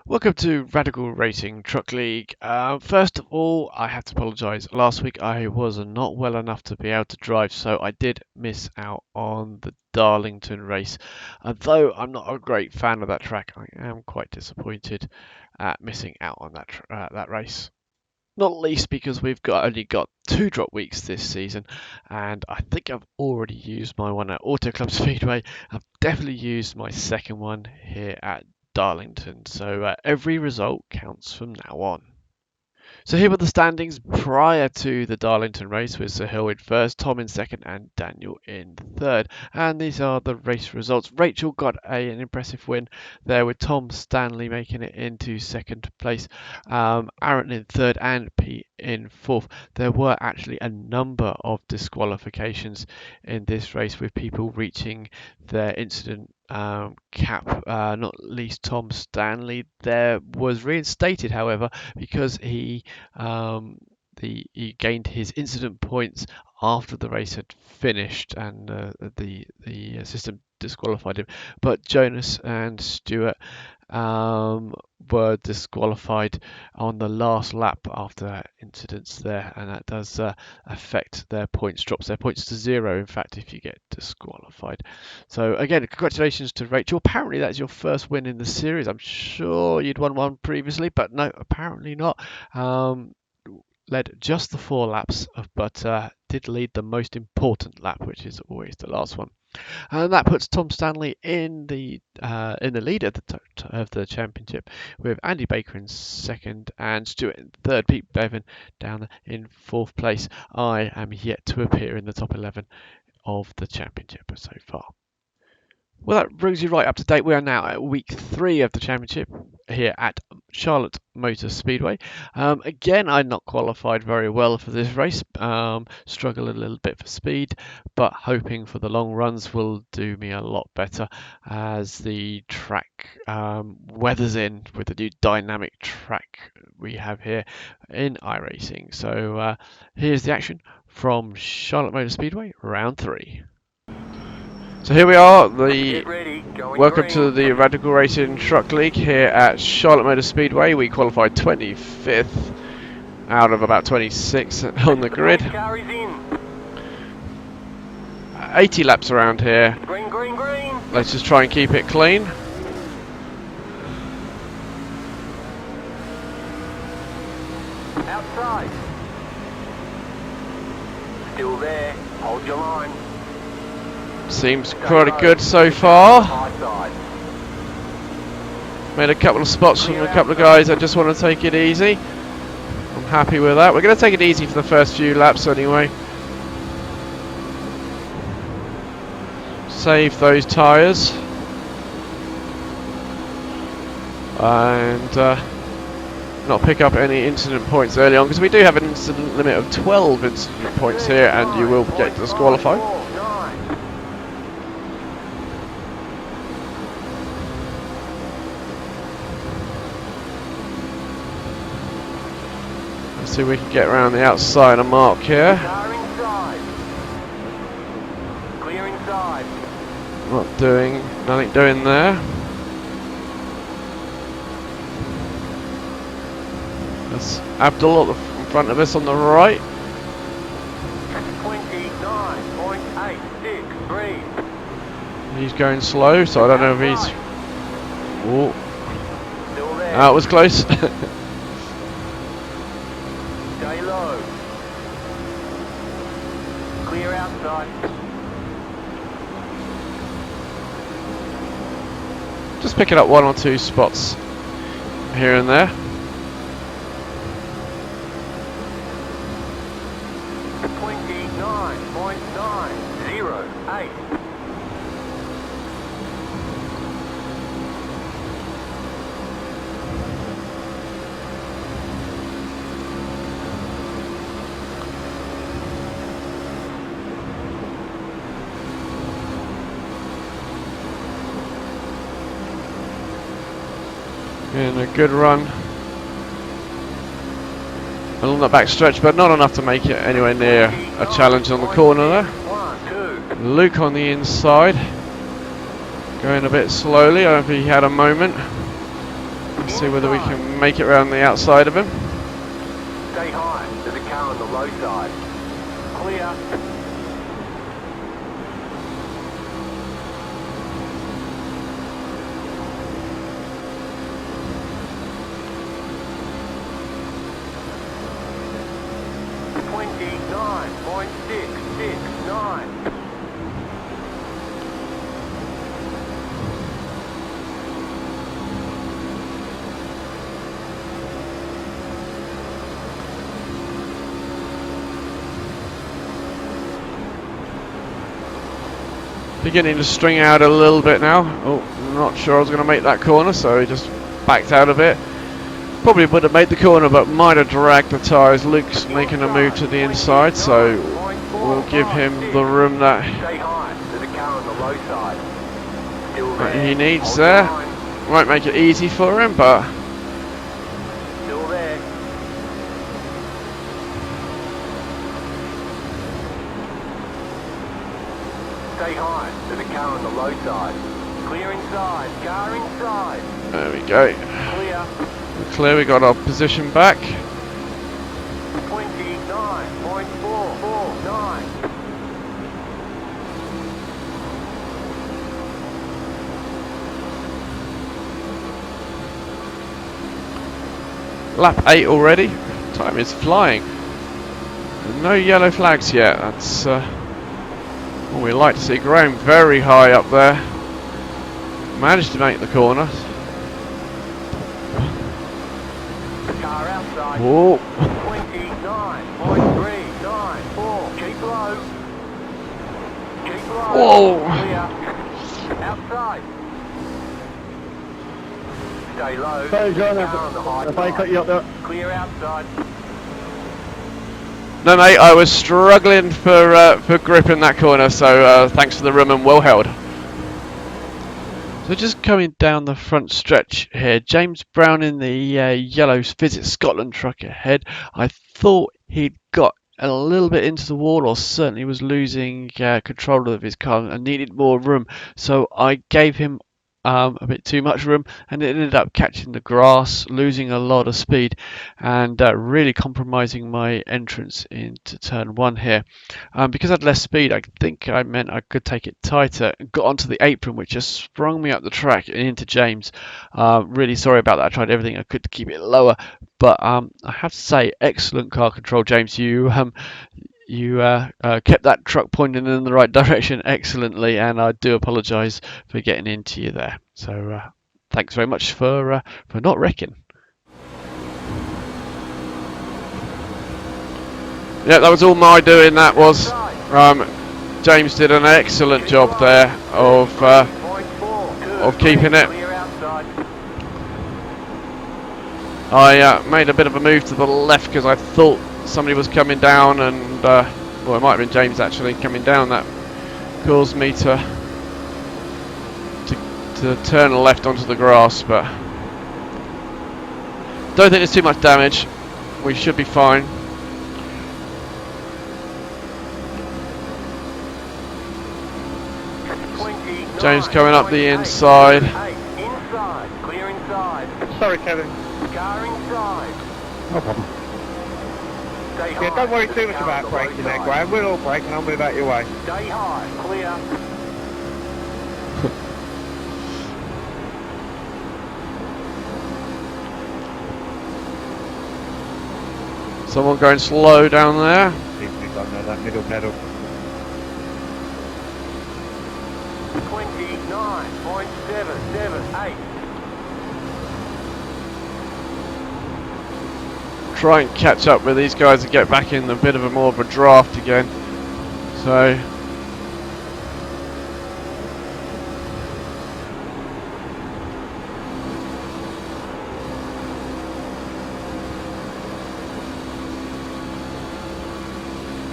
Welcome to Radical Racing Truck League. First of all, I have to apologise. Last week I was not well enough to be able to drive, so I did miss out on the Darlington race. Although I'm not a great fan of that track, I am quite disappointed at missing out on that race. Not least because we've only got 2 drop weeks this season, and I think I've already used my one at Auto Club Speedway. I've definitely used my second one here at Darlington, so every result counts from now on. So here were the standings prior to the Darlington race, with Sahil in first, Tom in second, and Daniel in third. And these are the race results. Rachel got an impressive win there, with Tom Stanley making it into second place, Aaron in third, and Pete in fourth. There were actually a number of disqualifications in this race, with people reaching their incident cap, not least Tom Stanley. There was reinstated, however, because he gained his incident points after the race had finished, and the system disqualified him. But Jonas and Stuart were disqualified on the last lap after incidents there, and that does affect their points, drops their points to 0, in fact, if you get disqualified. So again, congratulations to Rachel. Apparently that's your first win in the series. I'm sure you'd won one previously, but no, apparently not. Led just the 4 laps, but did lead the most important lap, which is always the last one. And that puts Tom Stanley in the lead of the championship, with Andy Baker in second and Stuart in third. Pete Bevan down in fourth place. I am yet to appear in the top 11 of the championship so far. Well, that brings you right up to date. We are now at week 3 of the championship here at Charlotte Motor Speedway. Again, I not qualified very well for this race. Struggle a little bit for speed, but hoping for the long runs will do me a lot better as the track weathers in with the new dynamic track we have here in iRacing. So here's the action from Charlotte Motor Speedway, round 3. So here we are, welcome to the Radical Racing Truck League here at Charlotte Motor Speedway. We qualified 25th out of about 26 on the grid. 80 laps around here. Let's just try and keep it clean. Outside. Still there. Hold your line. Seems pretty good so far. Made a couple of spots from a couple of guys that just want to take it easy. I'm happy with that. We're going to take it easy for the first few laps anyway. Save those tyres. And not pick up any incident points early on, because we do have an incident limit of 12 incident points here, and you will get disqualified. See if we can get around the outside of Mark here. Clear inside. Nothing doing there. That's Abdul in front of us on the right. 29.863. He's going slow, so I don't know if he's... Oh, that was close. Stay low. Clear outside. Just picking up 1 or 2 spots here and there. In a good run along that back stretch, but not enough to make it anywhere near a challenge on the corner there. Luke on the inside, going a bit slowly. I don't know if he had a moment. Let's see whether we can make it around the outside of him. Stay high. There's a car on the low side. Clear. Beginning to string out a little bit now. Oh, not sure I was going to make that corner, so he just backed out a bit. Probably would have made the corner, but might have dragged the tyres. Luke's making a move to the inside, so we'll give him the room that he needs there. Won't make it easy for him, but Still there. Stay high. There's a car on the low side. Clear inside. Car inside. there we go. Clear. Clear, we got our position back. 29.449. Lap 8 already. Time is flying. No yellow flags yet. That's what we like to see. Graham very high up there. Managed to make the corner. Car outside. Whoa. 29.394. Keep low. Keep low. Whoa. Clear. Outside. Stay low. Sorry, John, Car on the high if I cut you up there. Clear outside. No mate, I was struggling for grip in that corner, so thanks for the room and well held. So just coming down the front stretch here, James Brown in the yellow Visit Scotland truck ahead. I thought he'd got a little bit into the wall, or certainly was losing control of his car and needed more room, so I gave him a bit too much room, and it ended up catching the grass, losing a lot of speed, and really compromising my entrance into turn 1 here. Because I had less speed, I think I meant I could take it tighter, and got onto the apron, which just sprung me up the track and into James. Really sorry about that. I tried everything I could to keep it lower, but I have to say, excellent car control, James. You kept that truck pointing in the right direction excellently, and I do apologise for getting into you there. So thanks very much for not wrecking. Yeah, that was all my doing. That was James did an excellent job there of keeping it. I made a bit of a move to the left because I thought somebody was coming down, and well, it might have been James actually coming down. That caused me to turn left onto the grass, but don't think there's too much damage. We should be fine. James coming up the inside. Inside. Clear inside. Sorry, Kevin. Car inside. No problem. Stay high. Yeah, don't worry too much Car on about the braking low there, side. Graham. We'll all brake and I'll move out your way. Stay high. Clear. Someone going slow down there. Easily done there, that middle pedal. 29.778. Try and catch up with these guys and get back in a bit of a more of a draft again. So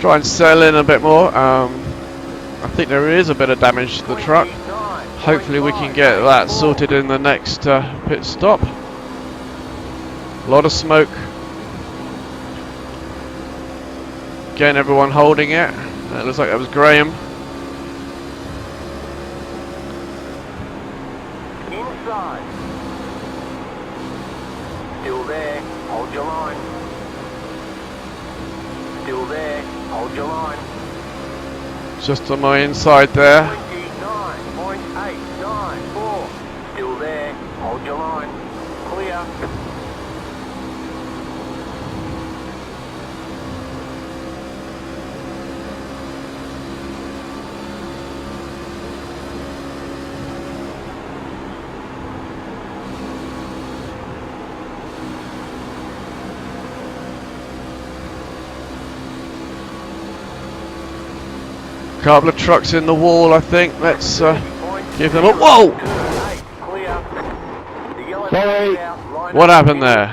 try and settle in a bit more. I think there is a bit of damage to the truck. Hopefully we can get that sorted in the next pit stop. A lot of smoke. Again, everyone holding it. It looks like that was Graham. Inside. your line. Still there, hold your line. Just on my inside there. 29.894. Still there, hold your line. Clear. Couple of trucks in the wall, I think. Let's give them a whoa! Sorry. What happened there?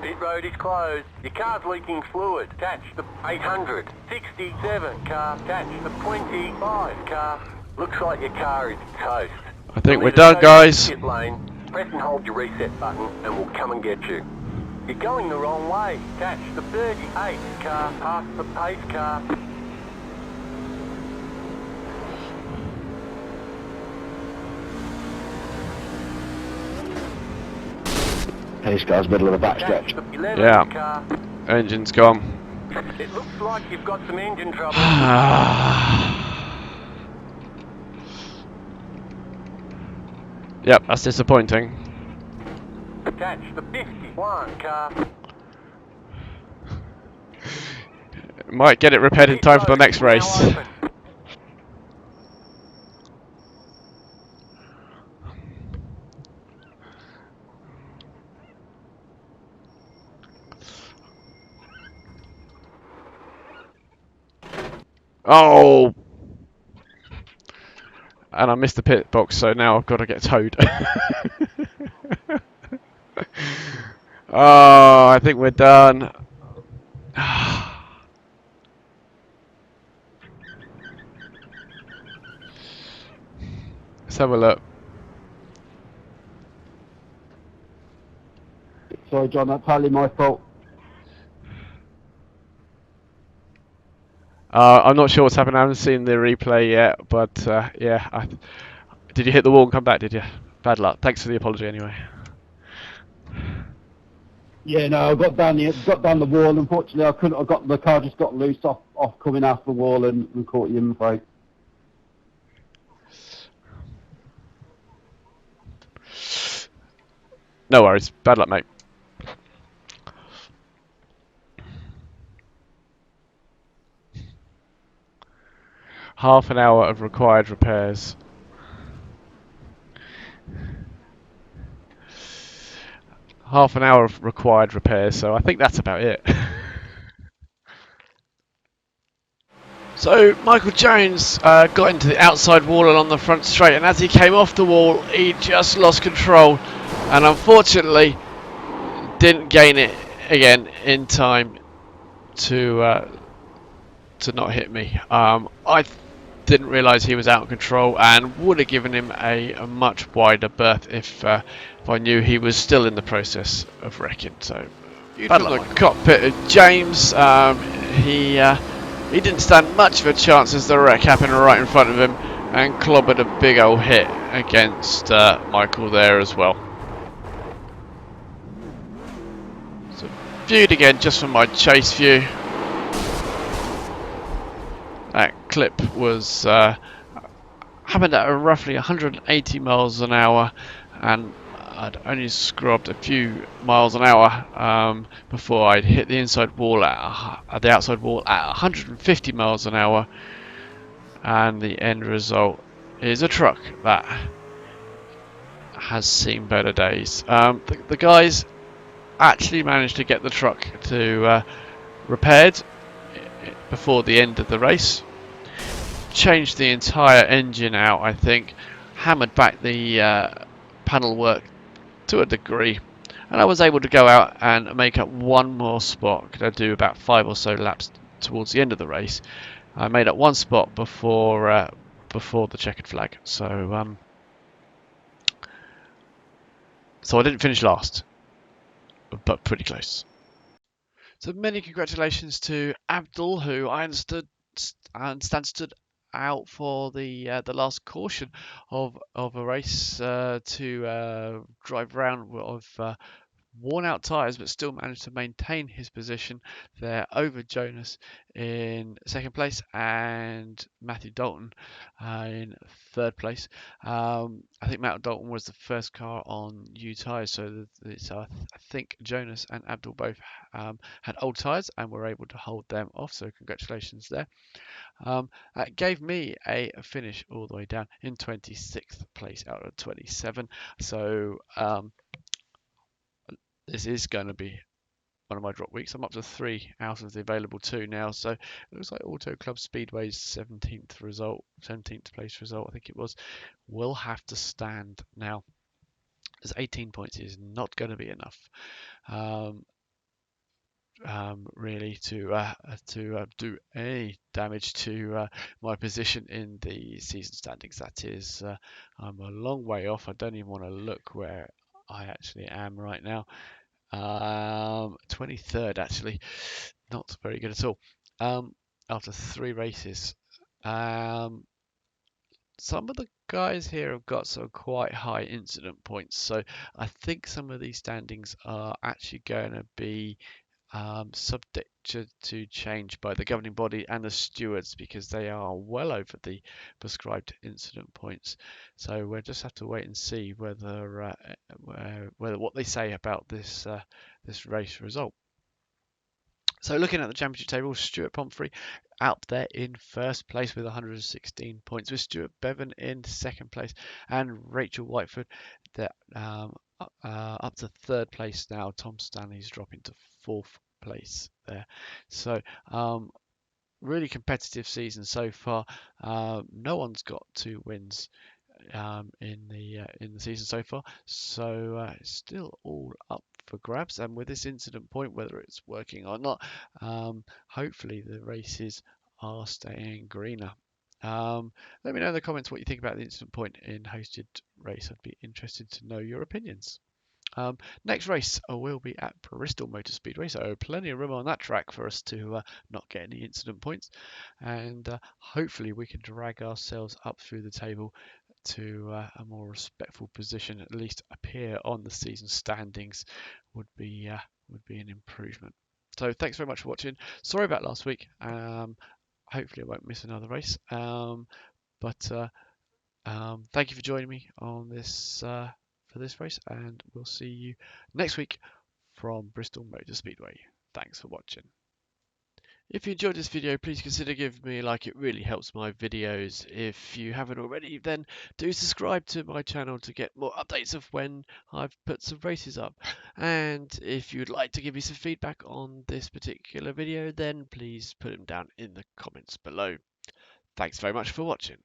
Pit road is closed. Your car's leaking fluid. Catch the 867 car. Catch the 25 car. Looks like your car is toast. I think You'll we're need to done, go guys. to the pit lane, press and hold your reset button, and we'll come and get you. You're going the wrong way. Catch the 38 car past the pace car. Pace car's middle of the backstretch. Catch the 11 Yeah. car. Engine's gone. It looks like you've got some engine trouble. Yep, that's disappointing. Catch the 51 car. Might get it repaired in time for the next Pit road is race. now open. Oh! And I missed the pit box, so now I've got to get towed. Oh, I think we're done. Let's have a look. Sorry, John, that's partly my fault. I'm not sure what's happened. I haven't seen the replay yet, but yeah. Did you hit the wall and come back, did you? Bad luck. Thanks for the apology anyway. Yeah, no, I got down the wall. Unfortunately, I couldn't. The car just got loose off coming off the wall and caught you, I'm afraid. No worries. Bad luck, mate. Half an hour of required repairs. Half an hour of required repairs, so I think that's about it. So Michael Jones got into the outside wall along the front straight, and as he came off the wall, he just lost control, and unfortunately didn't gain it again in time to not hit me. I didn't realise he was out of control, and would have given him a much wider berth if I knew he was still in the process of wrecking. So from the cockpit of James, he didn't stand much of a chance as the wreck happened right in front of him, and clobbered a big old hit against Michael there as well. So viewed again just from my chase view. That clip was happened at roughly 180 miles an hour, and I'd only scrubbed a few miles an hour before I'd hit the inside wall at the outside wall at 150 miles an hour, and the end result is a truck that has seen better days. The guys actually managed to get the truck to repaired before the end of the race. Changed the entire engine out, I think, hammered back the panel work to a degree, and I was able to go out and make up one more spot. Could I do about 5 or so laps towards the end of the race? I made up one spot before the checkered flag, so I didn't finish last, but pretty close. So many congratulations to Abdul, who I understand stood out for the last caution of a race to drive around of worn out tyres, but still managed to maintain his position there over Jonas in second place and Matthew Dalton in third place. I think Matt Dalton was the first car on new tyres, so I think Jonas and Abdul both had old tyres and were able to hold them off, so congratulations there. That gave me a finish all the way down in 26th place out of 27. So this is going to be one of my drop weeks. I'm up to 3 out of the available 2 now. So it looks like Auto Club Speedway's 17th place result, I think it was, will have to stand now. As 18 points is not going to be enough. Really to do any damage to my position in the season standings. That is, I'm a long way off. I don't even want to look where I actually am right now. 23rd actually, not very good at all. After 3 races. Some of the guys here have got some quite high incident points, so I think some of these standings are actually going to be subject to change by the governing body and the stewards, because they are well over the prescribed incident points. So we'll just have to wait and see whether what they say about this race result. So looking at the championship table, Stuart Pomfrey out there in first place with 116 points, with Stuart Bevan in second place and Rachel Whiteford up to third place now. Tom Stanley's dropping to fourth place there. So really competitive season so far. No one's got 2 wins in the season so far, so it's still all up for grabs. And with this incident point, whether it's working or not, hopefully the races are staying greener. Let me know in the comments what you think about the incident point in hosted race. I'd be interested to know your opinions. Next race will be at Bristol Motor Speedway, so plenty of room on that track for us to not get any incident points, and hopefully we can drag ourselves up through the table to a more respectful position, at least appear on the season standings would be an improvement. So thanks very much for watching. Sorry about last week. Hopefully I won't miss another race. But thank you for joining me on this for this race, and we'll see you next week from Bristol Motor Speedway. Thanks for watching. If you enjoyed this video, please consider giving me a like. It really helps my videos. If you haven't already, then do subscribe to my channel to get more updates of when I've put some races up. And if you'd like to give me some feedback on this particular video, then please put them down in the comments below. Thanks very much for watching.